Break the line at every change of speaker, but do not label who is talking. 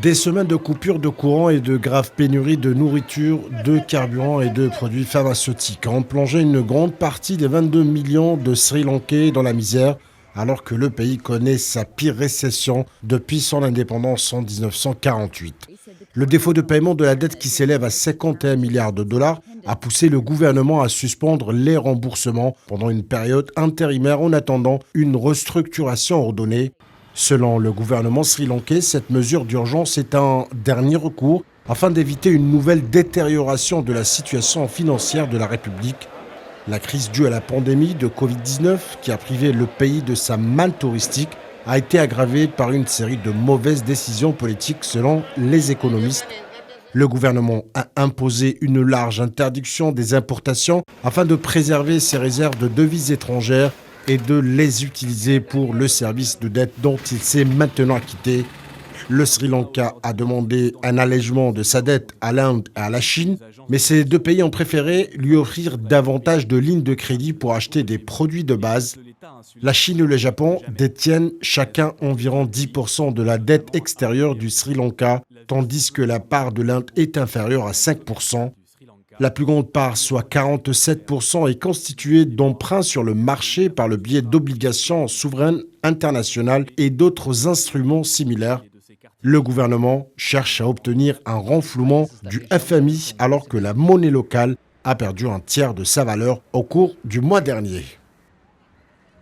Des semaines de coupures de courant et de graves pénuries de nourriture, de carburant et de produits pharmaceutiques ont plongé une grande partie des 22 millions de Sri Lankais dans la misère, alors que le pays connaît sa pire récession depuis son indépendance en 1948. Le défaut de paiement de la dette qui s'élève à 51 milliards de dollars a poussé le gouvernement à suspendre les remboursements pendant une période intérimaire en attendant une restructuration ordonnée. Selon le gouvernement sri-lankais, cette mesure d'urgence est un dernier recours afin d'éviter une nouvelle détérioration de la situation financière de la République. La crise due à la pandémie de Covid-19, qui a privé le pays de sa manne touristique, a été aggravée par une série de mauvaises décisions politiques selon les économistes. Le gouvernement a imposé une large interdiction des importations afin de préserver ses réserves de devises étrangères et de les utiliser pour le service de dette dont il s'est maintenant acquitté. Le Sri Lanka a demandé un allègement de sa dette à l'Inde et à la Chine, mais ces deux pays ont préféré lui offrir davantage de lignes de crédit pour acheter des produits de base. La Chine et le Japon détiennent chacun environ 10% de la dette extérieure du Sri Lanka, tandis que la part de l'Inde est inférieure à 5%. La plus grande part, soit 47%, est constituée d'emprunts sur le marché par le biais d'obligations souveraines internationales et d'autres instruments similaires. Le gouvernement cherche à obtenir un renflouement du FMI alors que la monnaie locale a perdu un tiers de sa valeur au cours du mois dernier.